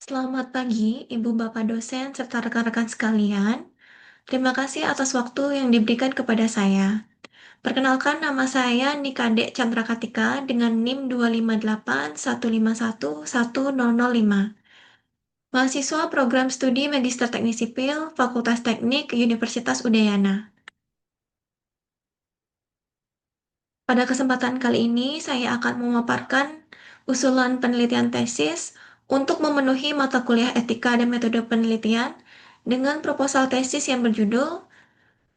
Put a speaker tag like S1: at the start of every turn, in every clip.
S1: Selamat pagi, Ibu Bapak dosen serta rekan-rekan sekalian. Terima kasih atas waktu yang diberikan kepada saya. Perkenalkan nama saya Nikade Candrakatika dengan NIM 25815110005. Mahasiswa Program Studi Magister Teknik Sipil, Fakultas Teknik, Universitas Udayana. Pada kesempatan kali ini, saya akan memaparkan usulan penelitian tesis untuk memenuhi mata kuliah etika dan metode penelitian dengan proposal tesis yang berjudul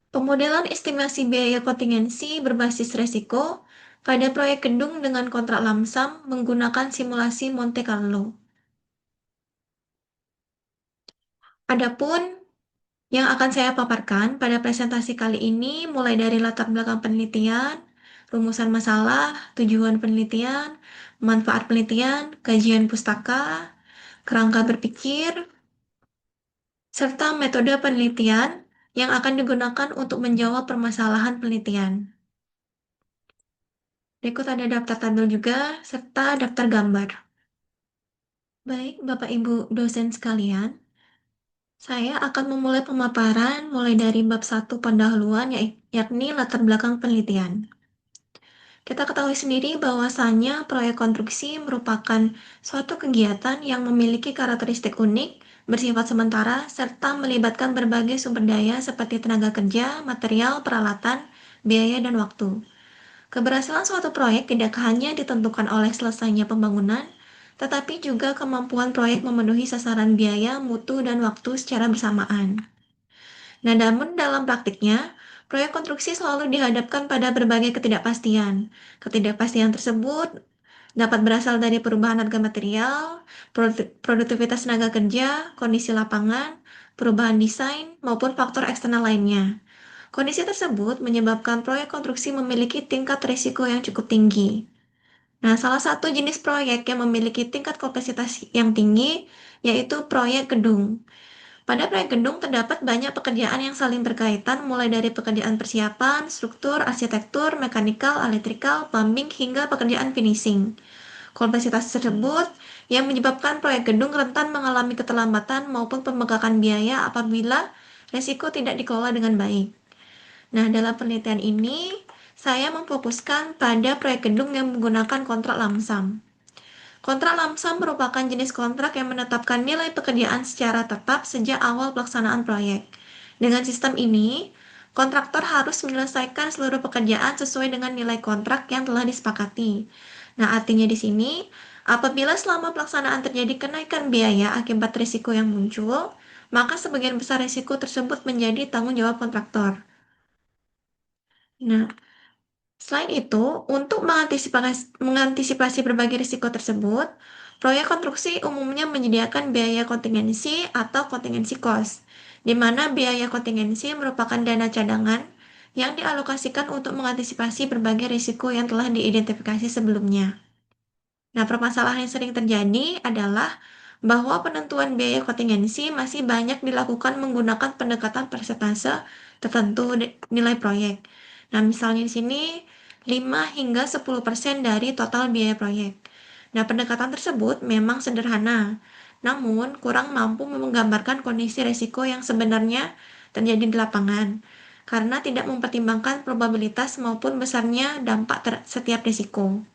S1: Pemodelan Estimasi Biaya Kontingensi Berbasis Resiko pada Proyek Gedung dengan Kontrak Lamsam menggunakan Simulasi Monte Carlo. Adapun yang akan saya paparkan pada presentasi kali ini mulai dari latar belakang penelitian, rumusan masalah, tujuan penelitian, manfaat penelitian, kajian pustaka, kerangka berpikir, serta metode penelitian yang akan digunakan untuk menjawab permasalahan penelitian. Berikut ada daftar tabel juga, serta daftar gambar. Baik, Bapak Ibu dosen sekalian, saya akan memulai pemaparan mulai dari bab 1 pendahuluan yakni latar belakang penelitian. Kita ketahui sendiri bahwasannya proyek konstruksi merupakan suatu kegiatan yang memiliki karakteristik unik, bersifat sementara, serta melibatkan berbagai sumber daya seperti tenaga kerja, material, peralatan, biaya, dan waktu. Keberhasilan suatu proyek tidak hanya ditentukan oleh selesainya pembangunan, tetapi juga kemampuan proyek memenuhi sasaran biaya, mutu, dan waktu secara bersamaan. Nah, namun dalam praktiknya, proyek konstruksi selalu dihadapkan pada berbagai ketidakpastian. Ketidakpastian tersebut dapat berasal dari perubahan harga material, produktivitas tenaga kerja, kondisi lapangan, perubahan desain, maupun faktor eksternal lainnya. Kondisi tersebut menyebabkan proyek konstruksi memiliki tingkat risiko yang cukup tinggi. Nah, salah satu jenis proyek yang memiliki tingkat kompleksitas yang tinggi yaitu proyek gedung. Pada proyek gedung terdapat banyak pekerjaan yang saling berkaitan mulai dari pekerjaan persiapan, struktur, arsitektur, mekanikal, elektrikal, plumbing, hingga pekerjaan finishing. Kompleksitas tersebut yang menyebabkan proyek gedung rentan mengalami keterlambatan maupun pembengkakan biaya apabila resiko tidak dikelola dengan baik. Nah, dalam penelitian ini, saya memfokuskan pada proyek gedung yang menggunakan kontrak lamsam. Kontrak lamsam merupakan jenis kontrak yang menetapkan nilai pekerjaan secara tetap sejak awal pelaksanaan proyek. Dengan sistem ini, kontraktor harus menyelesaikan seluruh pekerjaan sesuai dengan nilai kontrak yang telah disepakati. Nah, artinya di sini, apabila selama pelaksanaan terjadi kenaikan biaya akibat risiko yang muncul, maka sebagian besar risiko tersebut menjadi tanggung jawab kontraktor. Nah, selain itu, untuk mengantisipasi berbagai risiko tersebut, proyek konstruksi umumnya menyediakan biaya kontingensi atau kontingensi cost, di mana biaya kontingensi merupakan dana cadangan yang dialokasikan untuk mengantisipasi berbagai risiko yang telah diidentifikasi sebelumnya. Nah, permasalahan yang sering terjadi adalah bahwa penentuan biaya kontingensi masih banyak dilakukan menggunakan pendekatan persentase tertentu nilai proyek. Nah, misalnya di sini 5 hingga 10% dari total biaya proyek. Nah, pendekatan tersebut memang sederhana, namun kurang mampu menggambarkan kondisi risiko yang sebenarnya terjadi di lapangan, karena tidak mempertimbangkan probabilitas maupun besarnya dampak setiap risiko.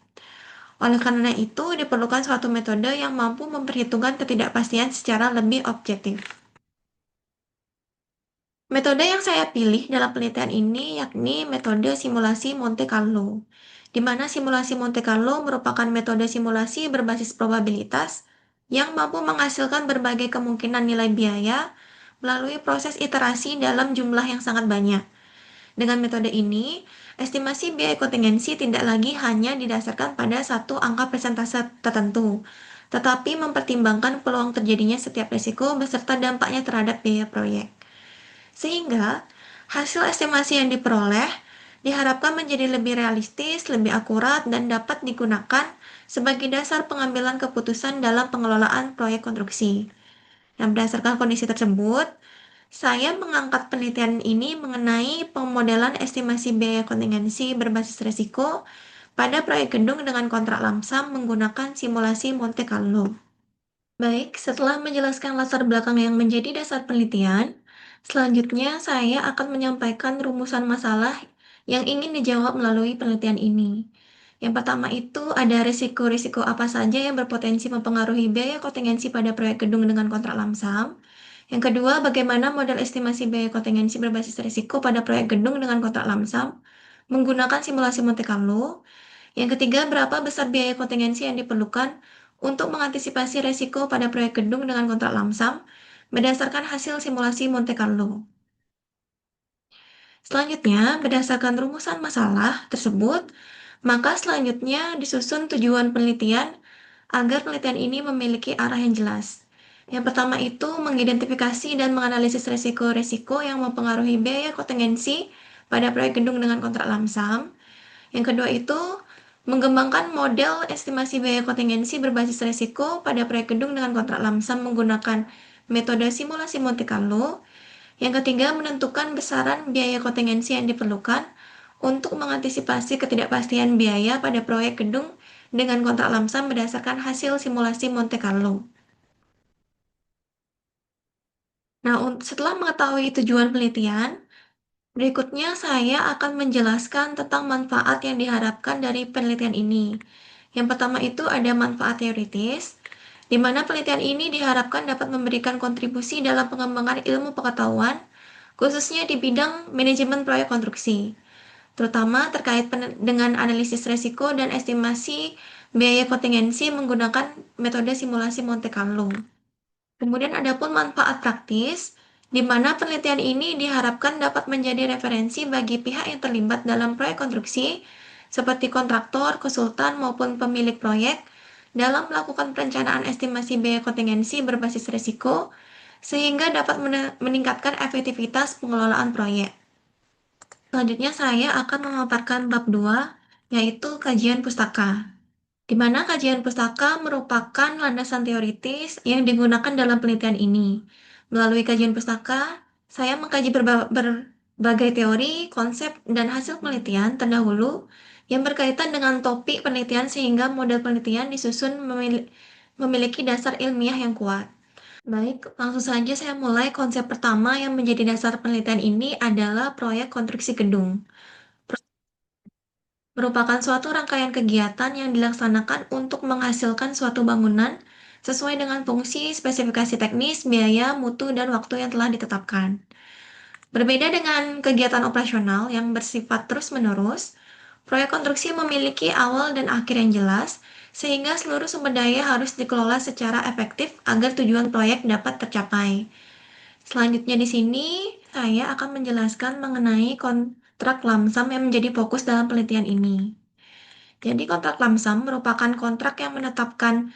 S1: Oleh karena itu, diperlukan suatu metode yang mampu memperhitungkan ketidakpastian secara lebih objektif. Metode yang saya pilih dalam penelitian ini yakni metode simulasi Monte Carlo, di mana simulasi Monte Carlo merupakan metode simulasi berbasis probabilitas yang mampu menghasilkan berbagai kemungkinan nilai biaya melalui proses iterasi dalam jumlah yang sangat banyak. Dengan metode ini, estimasi biaya kontingensi tidak lagi hanya didasarkan pada satu angka persentase tertentu, tetapi mempertimbangkan peluang terjadinya setiap risiko beserta dampaknya terhadap biaya proyek. Sehingga, hasil estimasi yang diperoleh diharapkan menjadi lebih realistis, lebih akurat, dan dapat digunakan sebagai dasar pengambilan keputusan dalam pengelolaan proyek konstruksi. Nah, berdasarkan kondisi tersebut, saya mengangkat penelitian ini mengenai pemodelan estimasi biaya kontingensi berbasis risiko pada proyek gedung dengan kontrak lamsam menggunakan simulasi Monte Carlo. Baik, setelah menjelaskan latar belakang yang menjadi dasar penelitian, selanjutnya saya akan menyampaikan rumusan masalah yang ingin dijawab melalui penelitian ini. Yang pertama itu ada risiko-risiko apa saja yang berpotensi mempengaruhi biaya kontingensi pada proyek gedung dengan kontrak lamsam. Yang kedua, bagaimana model estimasi biaya kontingensi berbasis risiko pada proyek gedung dengan kontrak lamsam menggunakan simulasi Monte Carlo. Yang ketiga, berapa besar biaya kontingensi yang diperlukan untuk mengantisipasi resiko pada proyek gedung dengan kontrak lamsam berdasarkan hasil simulasi Monte Carlo. Selanjutnya, berdasarkan rumusan masalah tersebut, maka selanjutnya disusun tujuan penelitian agar penelitian ini memiliki arah yang jelas. Yang pertama itu mengidentifikasi dan menganalisis risiko-risiko yang mempengaruhi biaya kontingensi pada proyek gedung dengan kontrak lamsam. Yang kedua itu mengembangkan model estimasi biaya kontingensi berbasis risiko pada proyek gedung dengan kontrak lamsam menggunakan metode simulasi Monte Carlo. Yang ketiga, menentukan besaran biaya kontingensi yang diperlukan untuk mengantisipasi ketidakpastian biaya pada proyek gedung dengan kontrak lamsam berdasarkan hasil simulasi Monte Carlo. Nah, setelah mengetahui tujuan penelitian, berikutnya saya akan menjelaskan tentang manfaat yang diharapkan dari penelitian ini. Yang pertama itu ada manfaat teoritis, di mana penelitian ini diharapkan dapat memberikan kontribusi dalam pengembangan ilmu pengetahuan, khususnya di bidang manajemen proyek konstruksi, terutama terkait dengan analisis risiko dan estimasi biaya kontingensi menggunakan metode simulasi Monte Carlo. Kemudian ada pun manfaat praktis, di mana penelitian ini diharapkan dapat menjadi referensi bagi pihak yang terlibat dalam proyek konstruksi, seperti kontraktor, konsultan, maupun pemilik proyek, dalam melakukan perencanaan estimasi biaya kontingensi berbasis risiko, sehingga dapat meningkatkan efektivitas pengelolaan proyek. Selanjutnya saya akan memaparkan bab 2, yaitu kajian pustaka, di mana kajian pustaka merupakan landasan teoritis yang digunakan dalam penelitian ini. Melalui kajian pustaka, saya mengkaji berbagai teori, konsep, dan hasil penelitian terdahulu yang berkaitan dengan topik penelitian sehingga model penelitian disusun memiliki dasar ilmiah yang kuat. Baik, langsung saja saya mulai. Konsep pertama yang menjadi dasar penelitian ini adalah proyek konstruksi gedung. Merupakan suatu rangkaian kegiatan yang dilaksanakan untuk menghasilkan suatu bangunan sesuai dengan fungsi, spesifikasi teknis, biaya, mutu, dan waktu yang telah ditetapkan. Berbeda dengan kegiatan operasional yang bersifat terus-menerus, proyek konstruksi memiliki awal dan akhir yang jelas, sehingga seluruh sumber daya harus dikelola secara efektif agar tujuan proyek dapat tercapai. Selanjutnya di sini, saya akan menjelaskan mengenai kontrak lamsam yang menjadi fokus dalam penelitian ini. Jadi kontrak lamsam merupakan kontrak yang menetapkan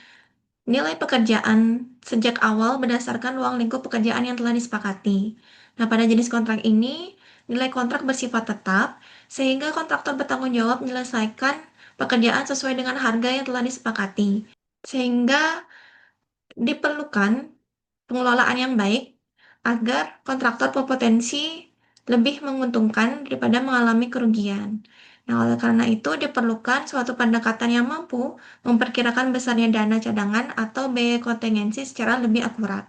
S1: nilai pekerjaan sejak awal berdasarkan ruang lingkup pekerjaan yang telah disepakati. Nah, pada jenis kontrak ini, nilai kontrak bersifat tetap, sehingga kontraktor bertanggung jawab menyelesaikan pekerjaan sesuai dengan harga yang telah disepakati. Sehingga diperlukan pengelolaan yang baik agar kontraktor berpotensi lebih menguntungkan daripada mengalami kerugian. Nah, oleh karena itu diperlukan suatu pendekatan yang mampu memperkirakan besarnya dana cadangan atau biaya kontingensi secara lebih akurat.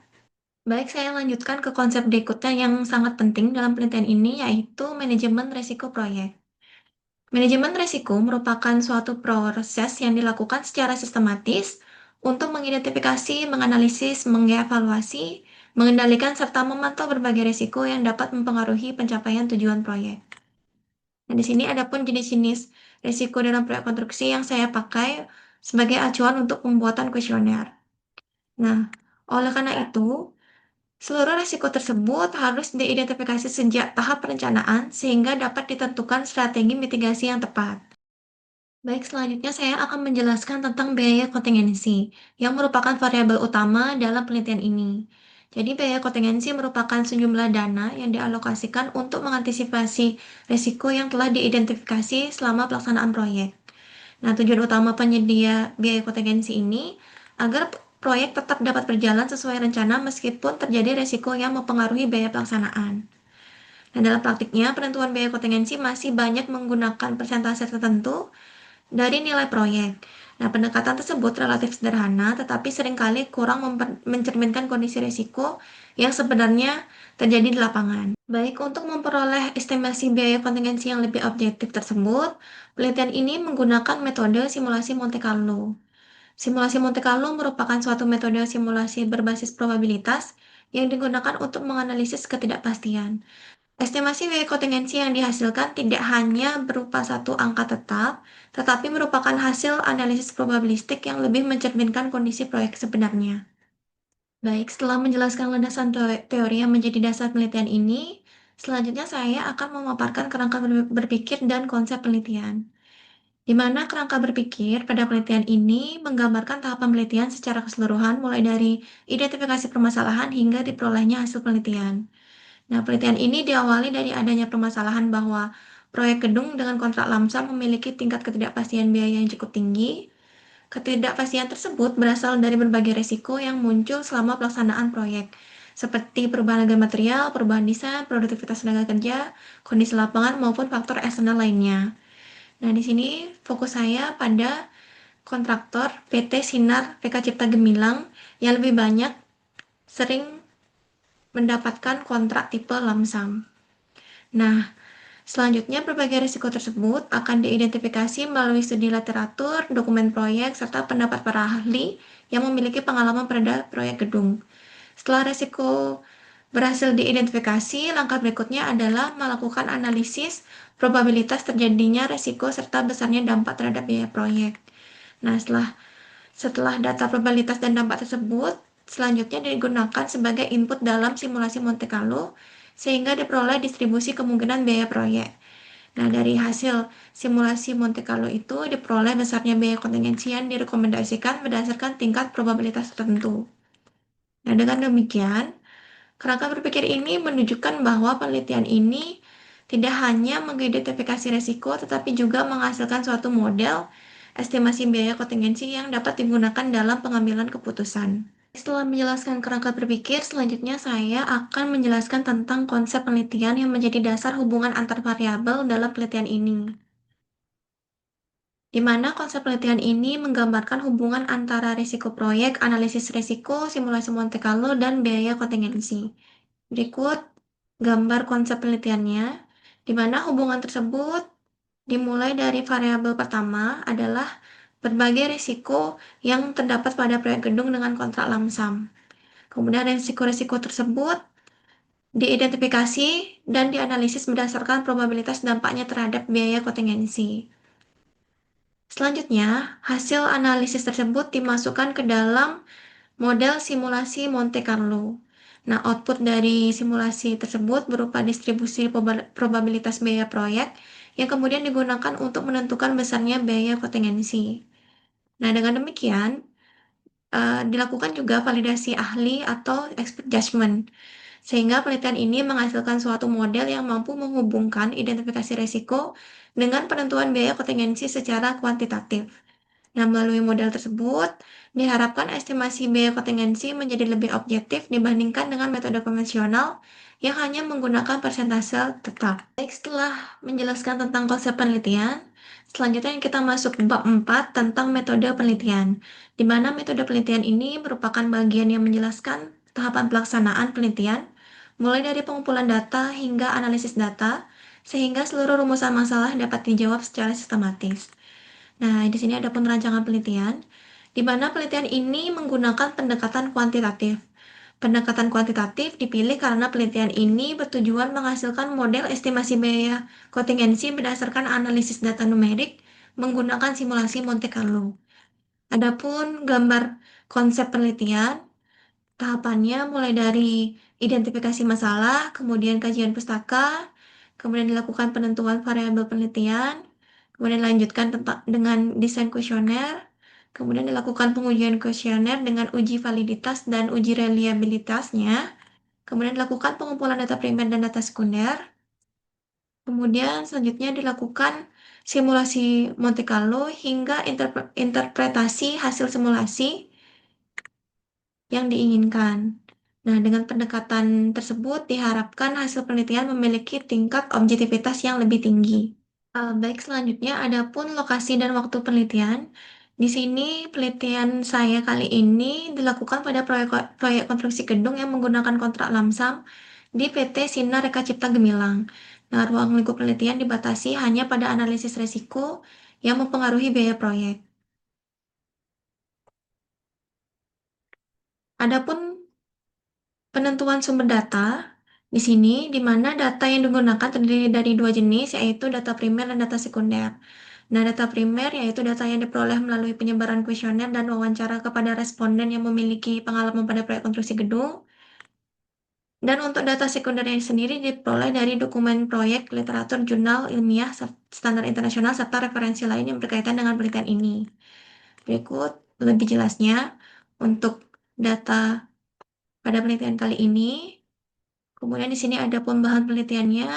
S1: Baik, saya lanjutkan ke konsep berikutnya yang sangat penting dalam penelitian ini, yaitu manajemen risiko proyek. Manajemen risiko merupakan suatu proses yang dilakukan secara sistematis untuk mengidentifikasi, menganalisis, mengevaluasi, mengendalikan, serta memantau berbagai risiko yang dapat mempengaruhi pencapaian tujuan proyek. Nah, di sini ada pun jenis-jenis risiko dalam proyek konstruksi yang saya pakai sebagai acuan untuk pembuatan kuesioner. Nah, oleh karena itu, seluruh risiko tersebut harus diidentifikasi sejak tahap perencanaan sehingga dapat ditentukan strategi mitigasi yang tepat. Baik, selanjutnya saya akan menjelaskan tentang biaya kontingensi, yang merupakan variabel utama dalam penelitian ini. Jadi, biaya kontingensi merupakan sejumlah dana yang dialokasikan untuk mengantisipasi risiko yang telah diidentifikasi selama pelaksanaan proyek. Nah, tujuan utama penyedia biaya kontingensi ini agar proyek tetap dapat berjalan sesuai rencana meskipun terjadi risiko yang mempengaruhi biaya pelaksanaan. Nah, dalam praktiknya, penentuan biaya kontingensi masih banyak menggunakan persentase tertentu dari nilai proyek. Nah, pendekatan tersebut relatif sederhana, tetapi seringkali kurang mencerminkan kondisi risiko yang sebenarnya terjadi di lapangan. Baik, untuk memperoleh estimasi biaya kontingensi yang lebih objektif tersebut, penelitian ini menggunakan metode simulasi Monte Carlo. Simulasi Monte Carlo merupakan suatu metode simulasi berbasis probabilitas yang digunakan untuk menganalisis ketidakpastian. Estimasi biaya kontingensi yang dihasilkan tidak hanya berupa satu angka tetap, tetapi merupakan hasil analisis probabilistik yang lebih mencerminkan kondisi proyek sebenarnya. Baik, setelah menjelaskan landasan teori yang menjadi dasar penelitian ini, selanjutnya saya akan memaparkan kerangka berpikir dan konsep penelitian. Di mana kerangka berpikir pada penelitian ini menggambarkan tahapan penelitian secara keseluruhan mulai dari identifikasi permasalahan hingga diperolehnya hasil penelitian. Nah, penelitian ini diawali dari adanya permasalahan bahwa proyek gedung dengan kontrak lamsam memiliki tingkat ketidakpastian biaya yang cukup tinggi. Ketidakpastian tersebut berasal dari berbagai risiko yang muncul selama pelaksanaan proyek, seperti perubahan harga material, perubahan desain, produktivitas tenaga kerja, kondisi lapangan, maupun faktor eksternal lainnya. Nah, di sini fokus saya pada kontraktor PT Sinar PK Cipta Gemilang yang lebih banyak sering mendapatkan kontrak tipe lamsam. Nah, selanjutnya, berbagai risiko tersebut akan diidentifikasi melalui studi literatur, dokumen proyek, serta pendapat para ahli yang memiliki pengalaman pada proyek gedung. Setelah risiko berhasil diidentifikasi, langkah berikutnya adalah melakukan analisis probabilitas terjadinya risiko serta besarnya dampak terhadap biaya proyek. Nah, setelah data probabilitas dan dampak tersebut, selanjutnya digunakan sebagai input dalam simulasi Monte Carlo sehingga diperoleh distribusi kemungkinan biaya proyek. Nah, dari hasil simulasi Monte Carlo itu diperoleh besarnya biaya kontingensi yang direkomendasikan berdasarkan tingkat probabilitas tertentu. Nah, dengan demikian, kerangka berpikir ini menunjukkan bahwa penelitian ini tidak hanya mengidentifikasi risiko, tetapi juga menghasilkan suatu model estimasi biaya kontingensi yang dapat digunakan dalam pengambilan keputusan. Setelah menjelaskan kerangka berpikir, selanjutnya saya akan menjelaskan tentang konsep penelitian yang menjadi dasar hubungan antar variabel dalam penelitian ini. Di mana konsep penelitian ini menggambarkan hubungan antara risiko proyek, analisis risiko, simulasi Monte Carlo, dan biaya kontingensi. Berikut gambar konsep penelitiannya, di mana hubungan tersebut dimulai dari variabel pertama adalah berbagai risiko yang terdapat pada proyek gedung dengan kontrak lamsam. Kemudian risiko-risiko tersebut diidentifikasi dan dianalisis berdasarkan probabilitas dampaknya terhadap biaya kontingensi. Selanjutnya, hasil analisis tersebut dimasukkan ke dalam model simulasi Monte Carlo. Nah, output dari simulasi tersebut berupa distribusi probabilitas biaya proyek yang kemudian digunakan untuk menentukan besarnya biaya kontingensi. Nah, dengan demikian, dilakukan juga validasi ahli atau expert judgment, sehingga penelitian ini menghasilkan suatu model yang mampu menghubungkan identifikasi risiko dengan penentuan biaya kontingensi secara kuantitatif. Nah, melalui model tersebut, diharapkan estimasi biaya kontingensi menjadi lebih objektif dibandingkan dengan metode konvensional yang hanya menggunakan persentase tetap. Baik, setelah menjelaskan tentang konsep penelitian, selanjutnya kita masuk ke bab 4 tentang metode penelitian, di mana metode penelitian ini merupakan bagian yang menjelaskan tahapan pelaksanaan penelitian, mulai dari pengumpulan data hingga analisis data, sehingga seluruh rumusan masalah dapat dijawab secara sistematis. Nah, di sini ada penerancangan penelitian, di mana penelitian ini menggunakan pendekatan kuantitatif. Pendekatan kuantitatif dipilih karena penelitian ini bertujuan menghasilkan model estimasi biaya kontingensi berdasarkan analisis data numerik menggunakan simulasi Monte Carlo. Adapun gambar konsep penelitian, tahapannya mulai dari identifikasi masalah, kemudian kajian pustaka, kemudian dilakukan penentuan variabel penelitian, kemudian dilanjutkan dengan desain kuesioner, kemudian dilakukan pengujian kuesioner dengan uji validitas dan uji reliabilitasnya, kemudian dilakukan pengumpulan data primer dan data sekunder, kemudian selanjutnya dilakukan simulasi Monte Carlo hingga interpretasi hasil simulasi yang diinginkan. Nah, dengan pendekatan tersebut diharapkan hasil penelitian memiliki tingkat objektivitas yang lebih tinggi. Baik, selanjutnya adapun lokasi dan waktu penelitian, Di sini penelitian saya kali ini dilakukan pada proyek konstruksi gedung yang menggunakan kontrak lamsam di PT Sinar Eka Cipta Gemilang. Nah, ruang lingkup penelitian dibatasi hanya pada analisis risiko yang mempengaruhi biaya proyek. Adapun penentuan sumber data di sini, di mana data yang digunakan terdiri dari dua jenis, yaitu data primer dan data sekunder. Nah, data primer yaitu data yang diperoleh melalui penyebaran kuesioner dan wawancara kepada responden yang memiliki pengalaman pada proyek konstruksi gedung. Dan untuk data sekundernya sendiri diperoleh dari dokumen proyek, literatur, jurnal ilmiah, standar internasional, serta referensi lain yang berkaitan dengan penelitian ini. Berikut lebih jelasnya untuk data pada penelitian kali ini. Kemudian di sini ada pun bahan penelitiannya,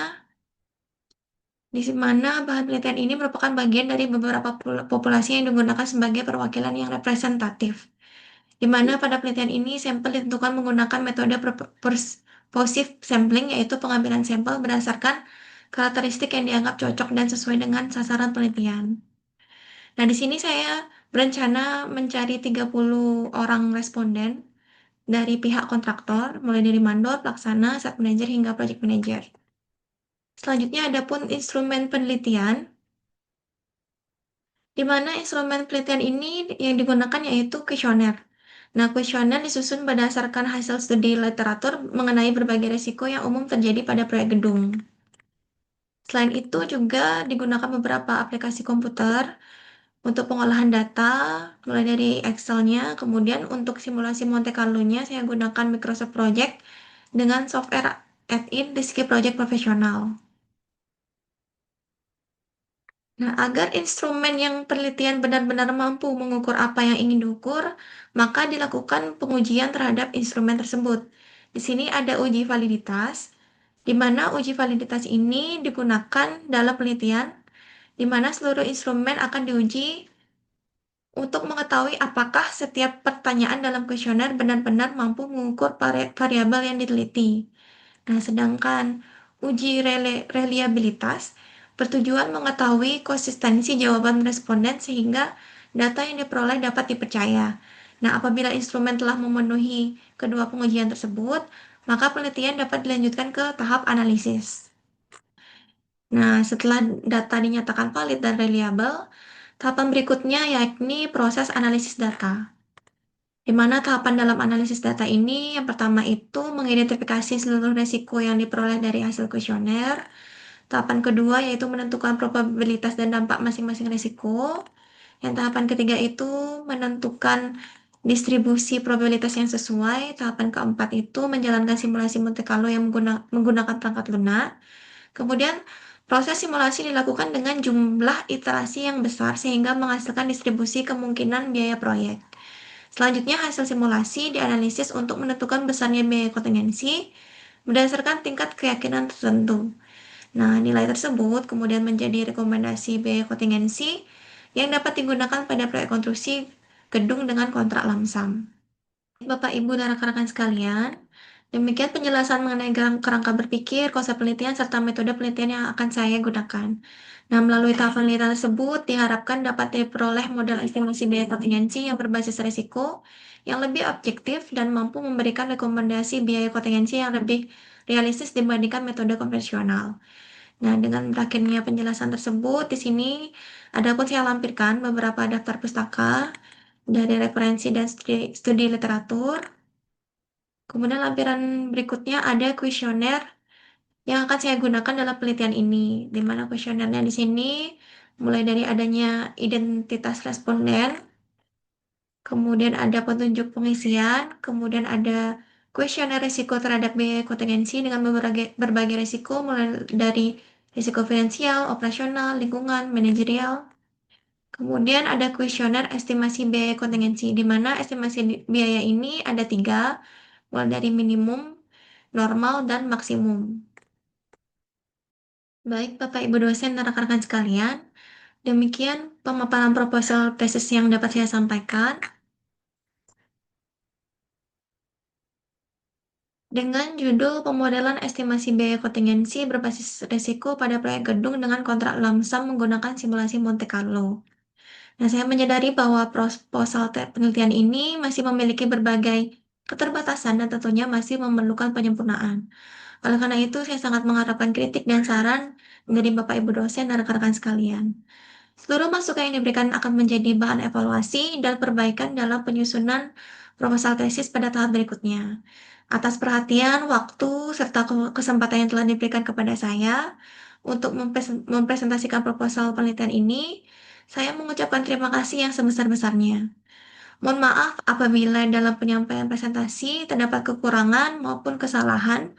S1: di mana bahan penelitian ini merupakan bagian dari beberapa populasi yang digunakan sebagai perwakilan yang representatif. Di mana pada penelitian ini sampel ditentukan menggunakan metode positive sampling, yaitu pengambilan sampel berdasarkan karakteristik yang dianggap cocok dan sesuai dengan sasaran penelitian. Nah, di sini saya berencana mencari 30 orang responden dari pihak kontraktor, mulai dari mandor, pelaksana, site manager, hingga project manager. Selanjutnya ada pun instrumen penelitian, di mana instrumen penelitian ini yang digunakan yaitu kuesioner. Nah, kuesioner disusun berdasarkan hasil studi literatur mengenai berbagai risiko yang umum terjadi pada proyek gedung. Selain itu juga digunakan beberapa aplikasi komputer untuk pengolahan data, mulai dari Excel-nya, kemudian untuk simulasi Monte Carlo-nya saya gunakan Microsoft Project dengan software add-in Rizky Project Profesional. Nah, agar instrumen yang penelitian benar-benar mampu mengukur apa yang ingin diukur, maka dilakukan pengujian terhadap instrumen tersebut. Di sini ada uji validitas, di mana uji validitas ini digunakan dalam penelitian, di mana seluruh instrumen akan diuji untuk mengetahui apakah setiap pertanyaan dalam kuesioner benar-benar mampu mengukur variabel yang diteliti. Nah, sedangkan uji reliabilitas bertujuan mengetahui konsistensi jawaban responden sehingga data yang diperoleh dapat dipercaya. Nah, apabila instrumen telah memenuhi kedua pengujian tersebut, maka penelitian dapat dilanjutkan ke tahap analisis. Nah, setelah data dinyatakan valid dan reliable, tahapan berikutnya yakni proses analisis data. Di mana tahapan dalam analisis data ini, yang pertama itu mengidentifikasi seluruh risiko yang diperoleh dari hasil kuesioner. Tahapan kedua yaitu menentukan probabilitas dan dampak masing-masing risiko. Yang tahapan ketiga itu menentukan distribusi probabilitas yang sesuai. Tahapan keempat itu menjalankan simulasi Monte Carlo yang menggunakan perangkat lunak. Kemudian proses simulasi dilakukan dengan jumlah iterasi yang besar sehingga menghasilkan distribusi kemungkinan biaya proyek. Selanjutnya, hasil simulasi dianalisis untuk menentukan besarnya biaya kontingensi berdasarkan tingkat keyakinan tertentu. Nah, nilai tersebut kemudian menjadi rekomendasi biaya kontingensi yang dapat digunakan pada proyek konstruksi gedung dengan kontrak lamsam. Bapak, Ibu, dan rekan-rekan sekalian, demikian penjelasan mengenai kerangka berpikir, konsep penelitian, serta metode penelitian yang akan saya gunakan. Nah, melalui tahap penelitian tersebut, diharapkan dapat diperoleh model estimasi biaya kontingensi yang berbasis risiko, yang lebih objektif, dan mampu memberikan rekomendasi biaya kontingensi yang lebih realistis dibandingkan metode konvensional. Nah, dengan berakhirnya penjelasan tersebut, di sini adapun saya lampirkan beberapa daftar pustaka dari referensi dan studi literatur. Kemudian lampiran berikutnya ada kuesioner yang akan saya gunakan dalam penelitian ini, di mana kuesionernya di sini mulai dari adanya identitas responden, kemudian ada petunjuk pengisian, kemudian ada kuesioner risiko terhadap biaya kontingensi dengan berbagai risiko mulai dari risiko finansial, operasional, lingkungan, manajerial. Kemudian ada kuesioner estimasi biaya kontingensi, di mana estimasi biaya ini ada tiga, mulai dari minimum, normal, dan maksimum. Baik, Bapak Ibu dosen dan rekan-rekan sekalian, demikian pemaparan proposal tesis yang dapat saya sampaikan. Dengan judul Pemodelan Estimasi Biaya Kontingensi Berbasis Risiko pada Proyek Gedung dengan Kontrak Lamsam Menggunakan Simulasi Monte Carlo. Nah, saya menyadari bahwa proposal penelitian ini masih memiliki berbagai keterbatasan dan tentunya masih memerlukan penyempurnaan. Oleh karena itu, saya sangat mengharapkan kritik dan saran dari Bapak Ibu dosen dan rekan-rekan sekalian. Seluruh masukan yang diberikan akan menjadi bahan evaluasi dan perbaikan dalam penyusunan proposal tesis pada tahap berikutnya. Atas perhatian, waktu, serta kesempatan yang telah diberikan kepada saya untuk mempresentasikan proposal penelitian ini, saya mengucapkan terima kasih yang sebesar-besarnya. Mohon maaf apabila dalam penyampaian presentasi terdapat kekurangan maupun kesalahan,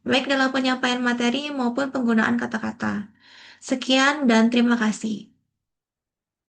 S1: baik dalam penyampaian materi maupun penggunaan kata-kata. Sekian dan terima kasih.